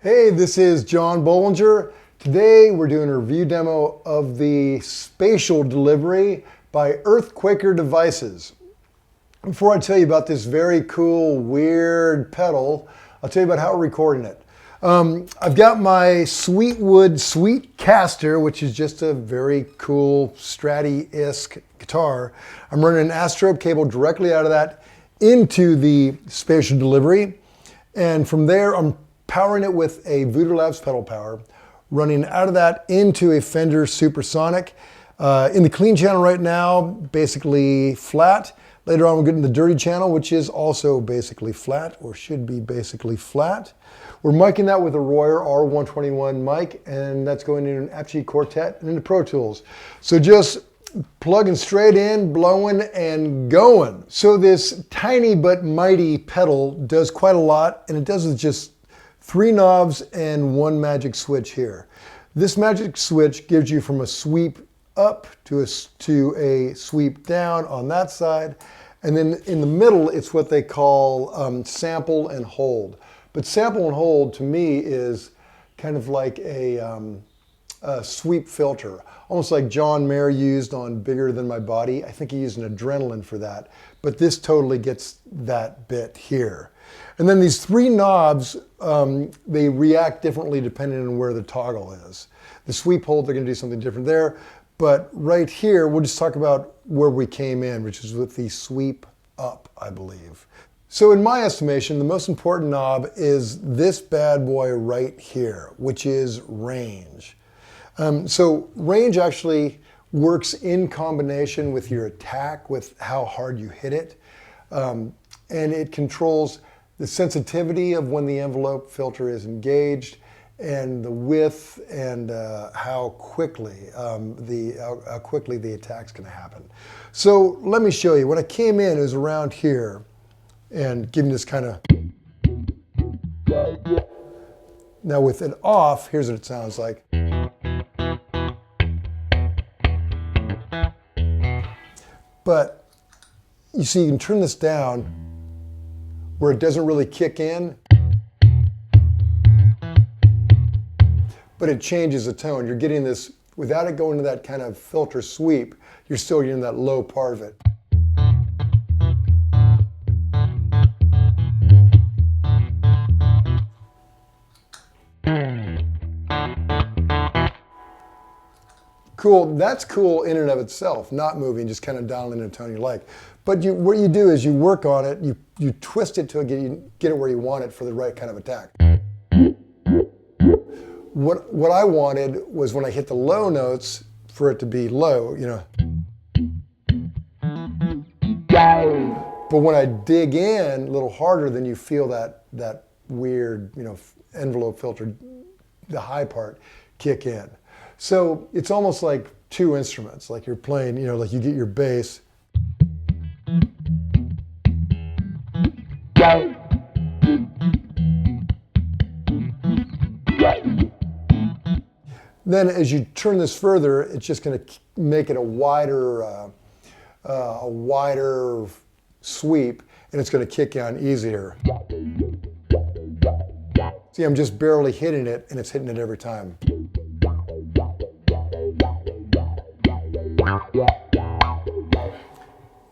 Hey, this is John Bollinger. Today we're doing a review demo of the Spatial Delivery by EarthQuaker devices. Before I tell you about this very cool, weird pedal, I'll tell you about how we're recording it. I've got my Sweetwood Sweetcaster, which is just a very cool Strat-esque guitar. I'm running an Astrobe cable directly out of that into the Spatial Delivery, and from there I'm powering it with a Voodoo Labs pedal power, running out of that into a Fender Supersonic. In the clean channel right now, basically flat. Later on we'll get in the dirty channel, which is also basically flat, or should be basically flat. We're miking that with a Royer R121 mic, and that's going into an Apogee Quartet and into Pro Tools. So just plugging straight in, blowing and going. So this tiny but mighty pedal does quite a lot, and it does with just 3 knobs and 1 magic switch here. This magic switch gives you from a sweep up to a sweep down on that side, and then in the middle it's what they call sample and hold. But sample and hold to me is kind of like a sweep filter, almost like John Mayer used on Bigger Than My Body. I think he used an adrenaline for that, but this totally gets that bit here. And then these 3 knobs, they react differently depending on where the toggle is. The sweep hold, they're going to do something different there. But right here, we'll just talk about where we came in, which is with the sweep up, I believe. So in my estimation, the most important knob is this bad boy right here, which is range. So range actually works in combination with your attack, with how hard you hit it. And it controls the sensitivity of when the envelope filter is engaged, and the width, and how quickly the attack's going to happen. So let me show you. When I came in, it was around here, and giving this kind of. Now with it off, here's what it sounds like. But you see, you can turn this down where it doesn't really kick in, but it changes the tone. You're getting this, without it going to that kind of filter sweep, you're still getting that low part of it. Cool, that's cool in and of itself, not moving, just kind of dialing in a tone you like. But what you do is you work on it, you twist it to get it where you want it for the right kind of attack. What I wanted was when I hit the low notes, for it to be low, you know. But when I dig in a little harder, then you feel that weird, you know, envelope filter, the high part, kick in. So it's almost like 2 instruments, like you're playing, you know, like you get your bass. Then as you turn this further, it's just going to make it a wider sweep, and it's going to kick on easier. See, I'm just barely hitting it, and it's hitting it every time.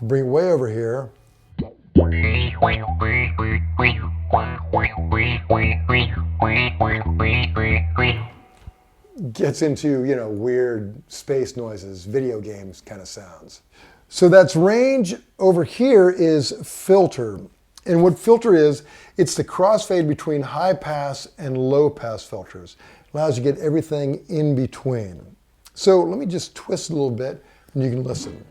Bring it way over here. gets into, you know, weird space noises, video games kind of sounds. So that's range. Over here is filter. And what filter is, it's the crossfade between high pass and low pass filters. It allows you to get everything in between. So let me just twist a little bit and you can listen.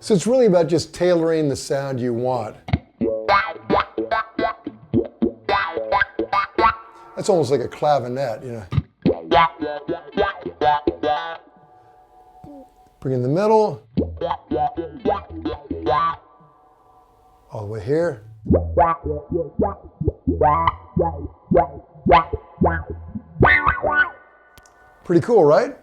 So it's really about just tailoring the sound you want. That's almost like a clavinet, you know. Bring in the middle. All the way here. Pretty cool, right?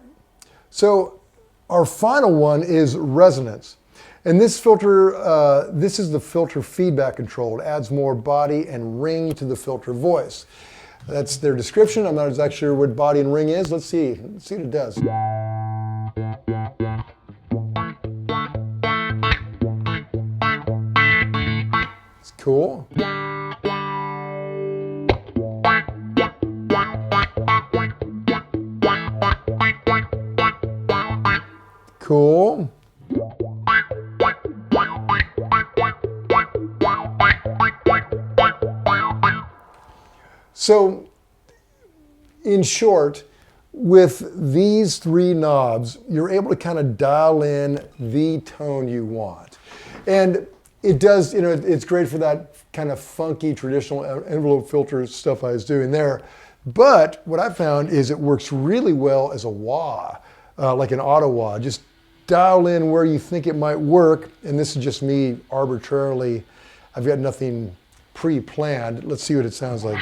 So our final one is resonance. And this filter, this is the filter feedback control. It adds more body and ring to the filter voice. That's their description. I'm not exactly sure what body and ring is. Let's see what it does. It's cool. Cool. So, in short, with these three knobs, you're able to kind of dial in the tone you want. And it does, you know, it's great for that kind of funky traditional envelope filter stuff I was doing there. But what I found is it works really well as a wah, like an auto wah. Just dial in where you think it might work. And this is just me arbitrarily. I've got nothing pre-planned. Let's see what it sounds like.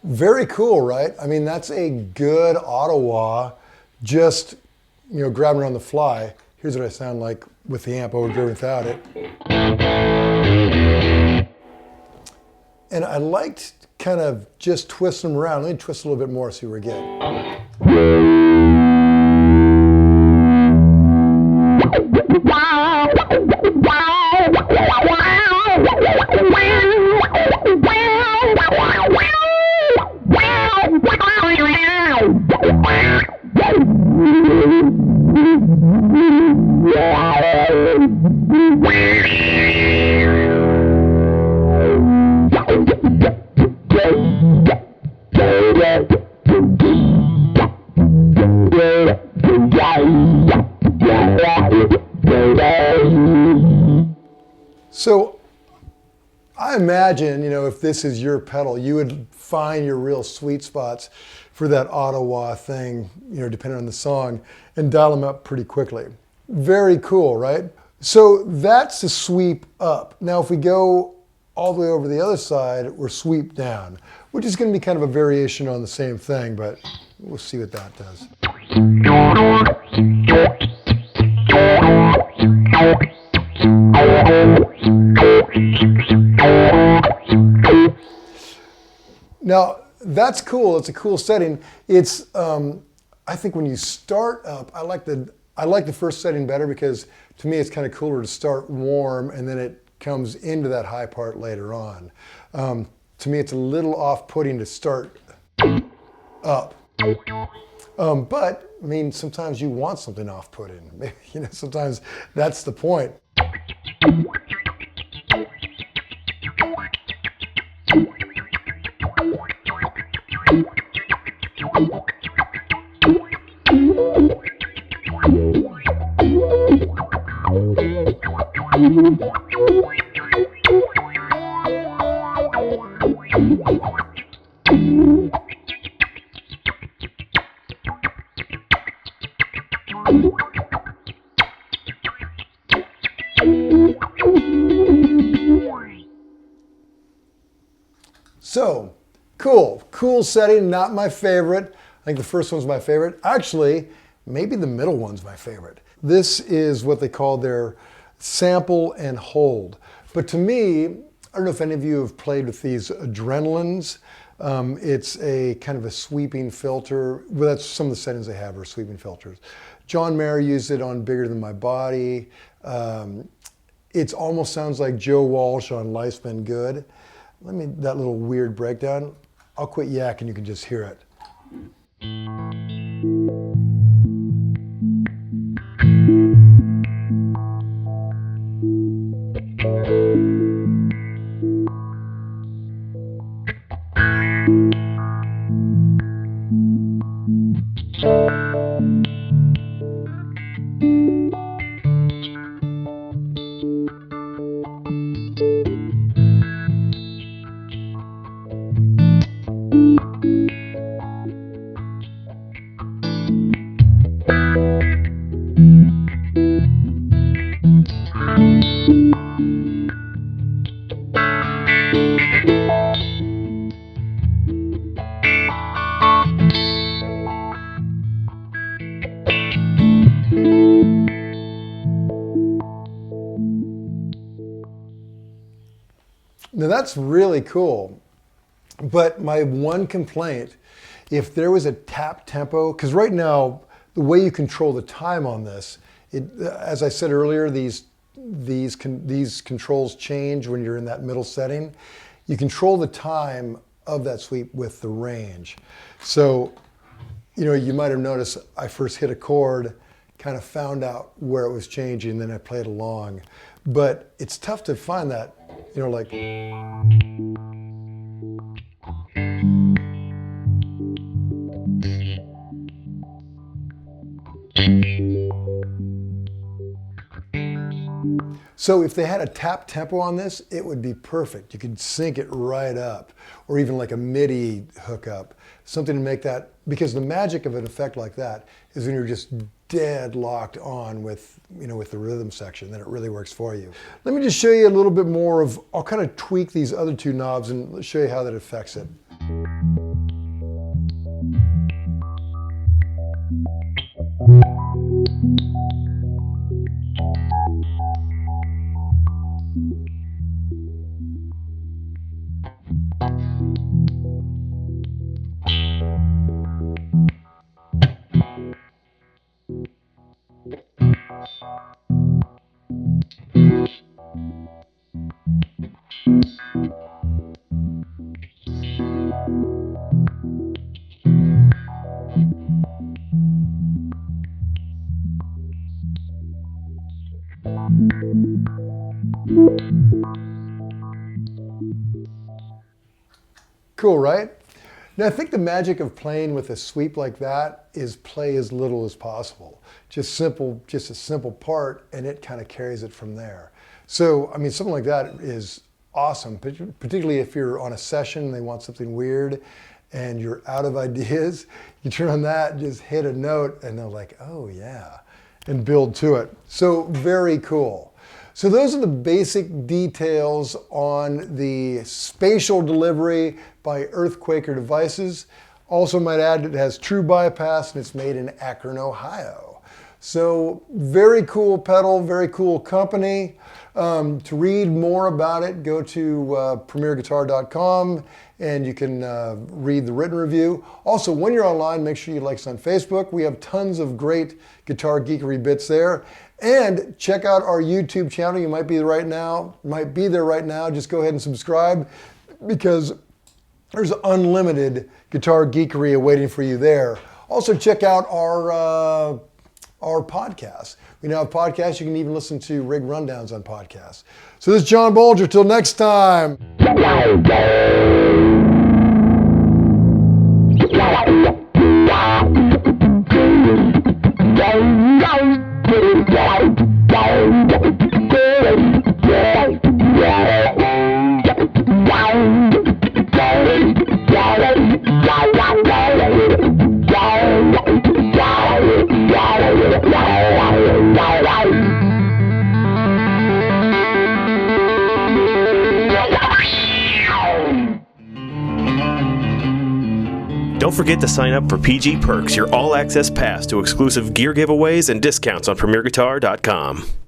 Very cool, right? I mean, that's a good auto wah, just, you know, grabbing it on the fly. Here's what I sound like with the amp over without it. And I liked kind of just twisting them around. Let me twist a little bit more, see where we get. So I imagine, you know, if this is your pedal, you would find your real sweet spots for that auto wah thing, you know, depending on the song, and dial them up pretty quickly. Very cool, right? So that's the sweep up. Now, if we go all the way over the other side, we're sweep down, which is going to be kind of a variation on the same thing, but we'll see what that does. Now, that's cool. It's a cool setting. It's, I think when you start up, I like the first setting better because to me it's kind of cooler to start warm and then it comes into that high part later on. To me, it's a little off-putting to start up. But, I mean, sometimes you want something off-putting. You know, sometimes that's the point. So, cool setting, not my favorite. I think the first one's my favorite. Actually, maybe the middle one's my favorite. This is what they call their sample and hold. But to me, I don't know if any of you have played with these adrenalines. It's a kind of a sweeping filter. Well, that's some of the settings they have are sweeping filters. John Mayer used it on Bigger Than My Body. It almost sounds like Joe Walsh on Life's Been Good. That little weird breakdown. I'll quit yakking, you can just hear it. Now that's really cool, but my one complaint, if there was a tap tempo, because right now, the way you control the time on this, as I said earlier, these controls change when you're in that middle setting. You control the time of that sweep with the range. So, you might have noticed I first hit a chord, kind of found out where it was changing, then I played along. But it's tough to find that, like. So if they had a tap tempo on this, it would be perfect. You could sync it right up, or even like a MIDI hookup, something to make that, because the magic of an effect like that is when you're just dead locked on with, with the rhythm section, then it really works for you. Let me just show you a little bit more of, I'll kind of tweak these other two knobs and show you how that affects it. Cool, right? Now I think the magic of playing with a sweep like that is play as little as possible. Just a simple part, and it kind of carries it from there. So, something like that is awesome, particularly if you're on a session and they want something weird and you're out of ideas. You turn on that, just hit a note, and they're like, oh yeah, and build to it. So very cool. So those are the basic details on the Spatial Delivery by EarthQuaker devices. Also might add, it has true bypass and it's made in Akron, Ohio. So very cool pedal, very cool company. To read more about it, go to premierguitar.com and you can read the written review. Also, when you're online, make sure you like us on Facebook. We have tons of great guitar geekery bits there. And check out our YouTube channel. You might be there right now. Just go ahead and subscribe, because there's unlimited guitar geekery awaiting for you there. Also check out our podcast. We now have podcasts. You can even listen to rig rundowns on podcasts. So this is John Bolger. Till next time. Yeah. Don't forget to sign up for PG Perks, your all-access pass to exclusive gear giveaways and discounts on PremierGuitar.com.